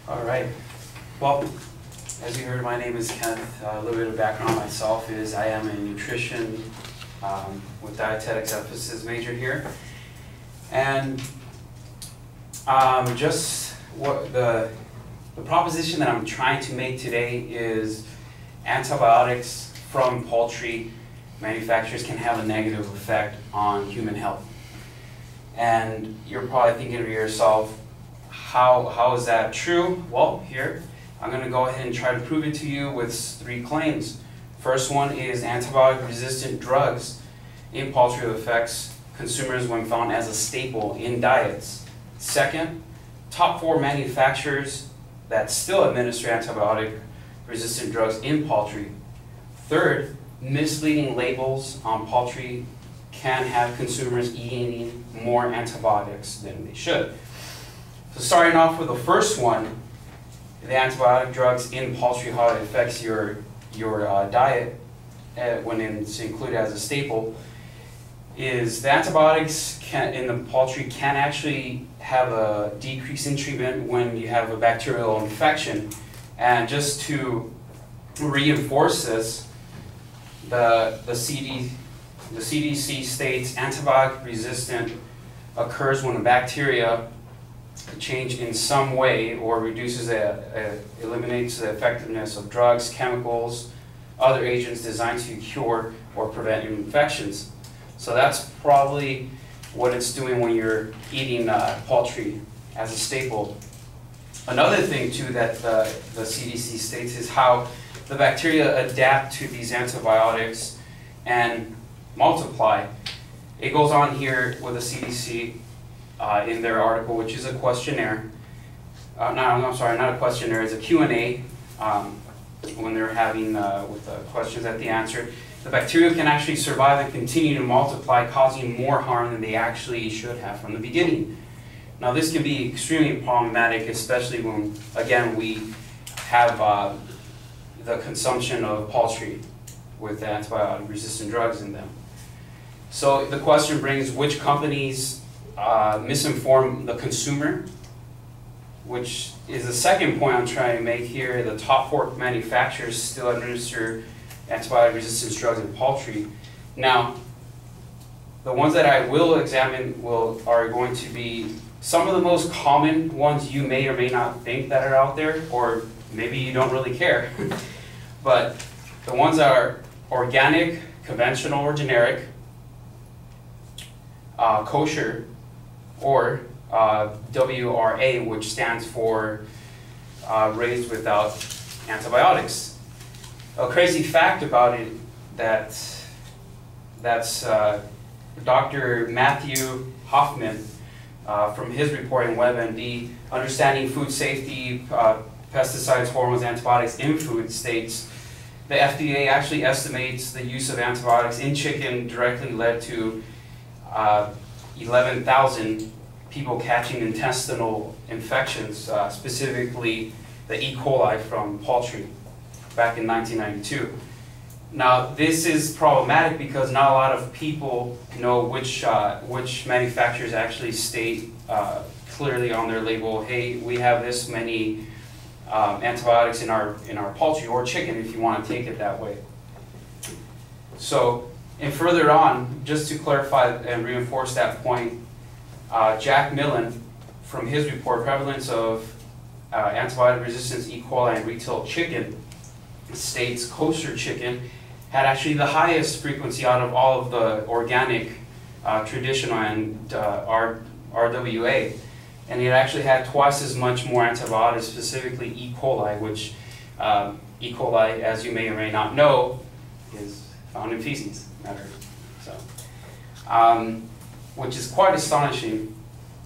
All right. Well, as you heard, my name is Kenneth. A little bit of background on myself is I am a nutrition with dietetics emphasis major here. And just what the proposition that I'm trying to make today is antibiotics from poultry manufacturers can have a negative effect on human health. And you're probably thinking to yourself, how is that true? Well, here, I'm going to go ahead and try to prove it to you with 3 claims. First one is antibiotic-resistant drugs in poultry affects consumers when found as a staple in diets. Second, top 4 manufacturers that still administer antibiotic-resistant drugs in poultry. Third, misleading labels on poultry can have consumers eating more antibiotics than they should. So starting off with the first one, the antibiotic drugs in poultry, how it affects your diet when it's included as a staple, is the antibiotics in the poultry can actually have a decrease in treatment when you have a bacterial infection. And just to reinforce this, the CDC states antibiotic resistant occurs when a bacteria change in some way or reduces eliminates the effectiveness of drugs, chemicals, other agents designed to cure or prevent infections. So that's probably what it's doing when you're eating poultry as a staple. Another thing too that the CDC states is how the bacteria adapt to these antibiotics and multiply. It goes on here with the CDC in their article, which is a questionnaire. I'm sorry, not a questionnaire, it's a Q&A when they're having with the questions at the answer. The bacteria can actually survive and continue to multiply, causing more harm than they actually should have from the beginning. Now this can be extremely problematic, especially when, again, we have the consumption of poultry with antibiotic-resistant drugs in them. So the question brings, which companies misinform the consumer, which is the second point I'm trying to make here. The top 4 manufacturers still administer antibiotic-resistant drugs in poultry. Now, the ones that I will examine are going to be some of the most common ones you may or may not think that are out there, or maybe you don't really care. But the ones that are organic, conventional, or generic, kosher, or WRA, which stands for raised without antibiotics. A crazy fact about it that's Dr. Matthew Hoffman from his report in WebMD, Understanding Food Safety, Pesticides, Hormones, Antibiotics in Food, states the FDA actually estimates the use of antibiotics in chicken directly led to 11,000 people catching intestinal infections, specifically the E. coli from poultry back in 1992. Now this is problematic because not a lot of people know which manufacturers actually state clearly on their label, hey, we have this many antibiotics in our poultry or chicken if you want to take it that way. So, and further on, just to clarify and reinforce that point, Jack Millen, from his report, Prevalence of Antibiotic Resistance E. coli in Retail Chicken, states kosher chicken had actually the highest frequency out of all of the organic, traditional, and RWA. And it actually had twice as much more antibiotics, specifically E. coli, which E. coli, as you may or may not know, is found in feces matter. So, which is quite astonishing.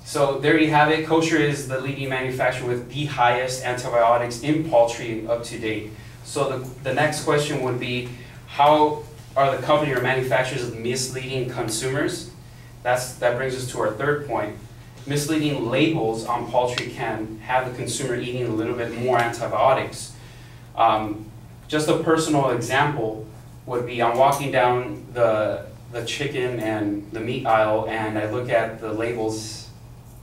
So there you have it. Kosher is the leading manufacturer with the highest antibiotics in poultry up to date. So the next question would be, how are the company or manufacturers misleading consumers? That brings us to our third point. Misleading labels on poultry can have the consumer eating a little bit more antibiotics. Just a personal example would be, I'm walking down the chicken and the meat aisle and I look at the labels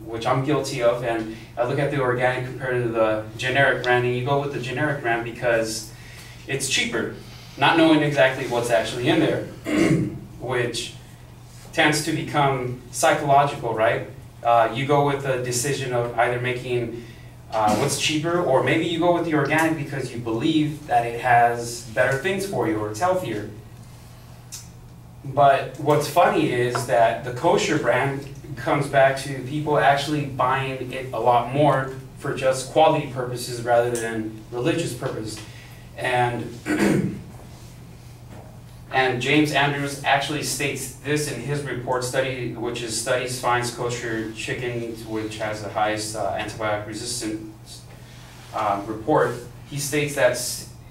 which I'm guilty of, and I look at the organic compared to the generic brand, and you go with the generic brand because it's cheaper, not knowing exactly what's actually in there, which tends to become psychological, right? You go with the decision of either making what's cheaper, or maybe you go with the organic because you believe that it has better things for you or it's healthier. But what's funny is that the kosher brand comes back to people actually buying it a lot more for just quality purposes rather than religious purposes. And and James Andrews actually states this in his report study, which is Studies Finds Kosher Chicken, which has the highest antibiotic resistance report. He states that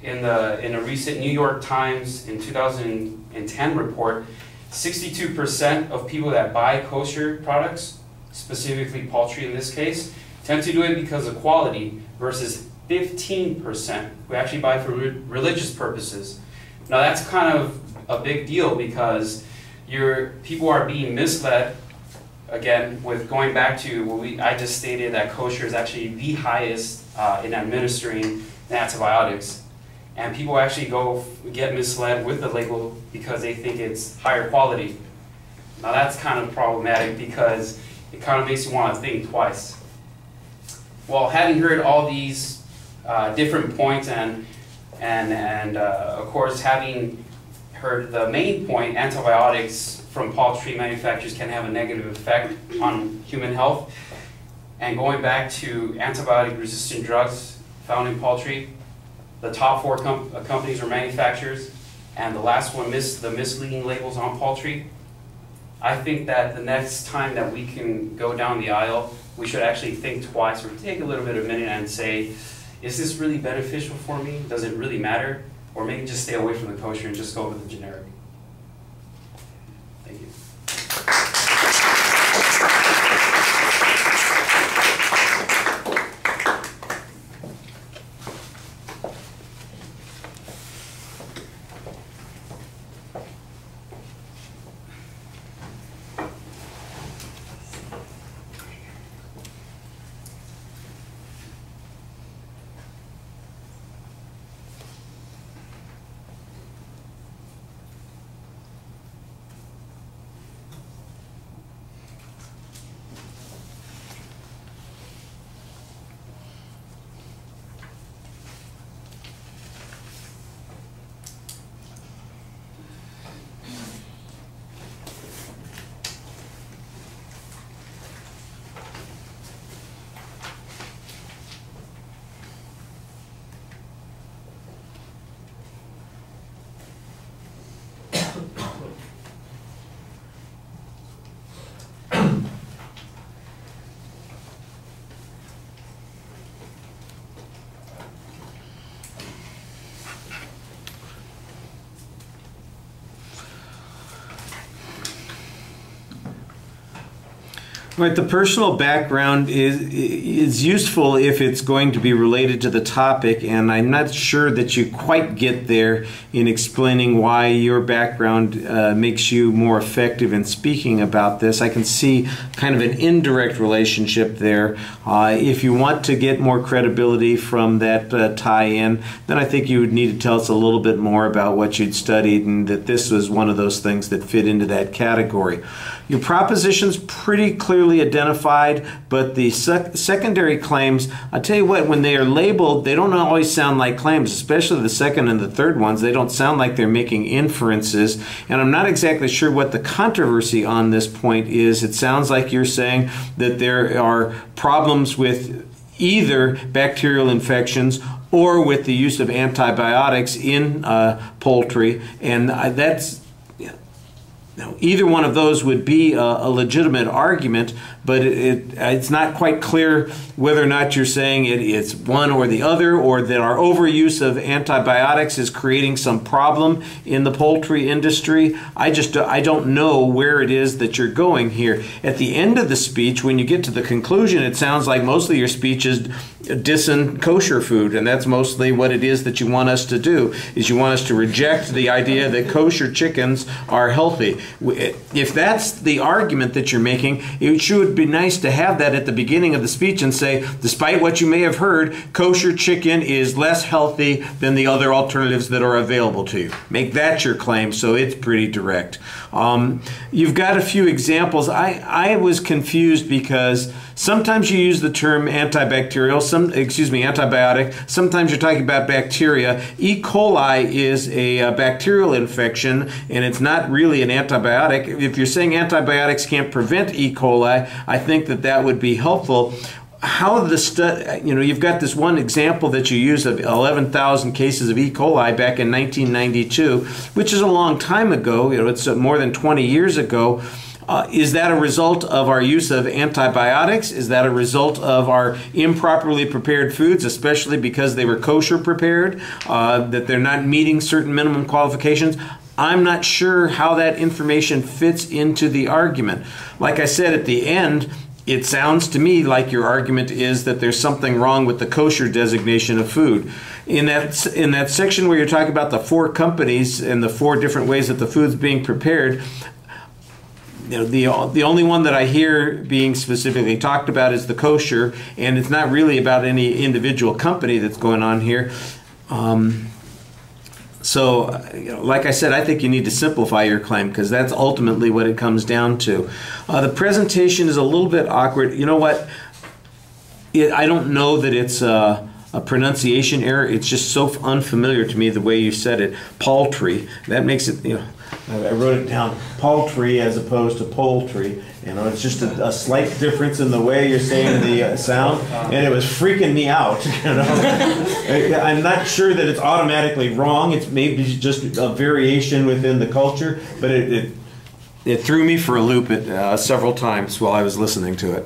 in a recent New York Times in 2010 report, 62% of people that buy kosher products, specifically poultry in this case, tend to do it because of quality, versus 15% who actually buy for religious purposes. Now that's kind of a big deal because people are being misled, again, with going back to what I just stated, that kosher is actually the highest in administering antibiotics. And people actually get misled with the label because they think it's higher quality. Now that's kind of problematic because it kind of makes you want to think twice. Well, having heard all these different points and of course having heard the main point, antibiotics from poultry manufacturers can have a negative effect on human health, and going back to antibiotic resistant drugs found in poultry, the top 4 companies or manufacturers, and the last one, the misleading labels on poultry. I think that the next time that we can go down the aisle, we should actually think twice or take a little bit of a minute and say, is this really beneficial for me? Does it really matter? Or maybe just stay away from the kosher and just go with the generic. Thank you. Right, the personal background is useful if it's going to be related to the topic, and I'm not sure that you quite get there in explaining why your background makes you more effective in speaking about this. I can see kind of an indirect relationship there. If you want to get more credibility from that tie-in, then I think you would need to tell us a little bit more about what you'd studied and that this was one of those things that fit into that category. Your proposition's pretty clearly identified, but the secondary claims, I'll tell you what, when they are labeled, they don't always sound like claims, especially the second and the third ones. They don't sound like they're making inferences, and I'm not exactly sure what the controversy on this point is. It sounds like you're saying that there are problems with either bacterial infections or with the use of antibiotics in poultry, and that's now, either one of those would be a legitimate argument, but it's not quite clear whether or not you're saying it's one or the other, or that our overuse of antibiotics is creating some problem in the poultry industry. I don't know where it is that you're going here. At the end of the speech, when you get to the conclusion, it sounds like most of your speech is dissing kosher food, and that's mostly what it is that you want us to do, is you want us to reject the idea that kosher chickens are healthy. If that's the argument that you're making, it sure would be nice to have that at the beginning of the speech and say, despite what you may have heard, kosher chicken is less healthy than the other alternatives that are available to you. Make that your claim so it's pretty direct. You've got a few examples. I was confused because sometimes you use the term antibacterial, antibiotic. Sometimes you're talking about bacteria. E. coli is a bacterial infection, and it's not really an antibiotic. If you're saying antibiotics can't prevent E. coli, I think that would be helpful. How the you've got this one example that you use of 11,000 cases of E. coli back in 1992, which is a long time ago. It's more than 20 years ago. Is that a result of our use of antibiotics? Is that a result of our improperly prepared foods, especially because they were kosher prepared, that they're not meeting certain minimum qualifications? I'm not sure how that information fits into the argument. Like I said at the end, it sounds to me like your argument is that there's something wrong with the kosher designation of food. In that section where you're talking about the 4 companies and the 4 different ways that the food's being prepared, the only one that I hear being specifically talked about is the kosher, and it's not really about any individual company that's going on here. So, like I said, I think you need to simplify your claim because that's ultimately what it comes down to. The presentation is a little bit awkward. You know what? I don't know that it's a pronunciation error. It's just so unfamiliar to me the way you said it. Paltry. That makes it, I wrote it down, paltry as opposed to poultry. It's just a slight difference in the way you're saying the sound, and it was freaking me out. I'm not sure that it's automatically wrong. It's maybe just a variation within the culture, but it threw me for a loop several times while I was listening to it.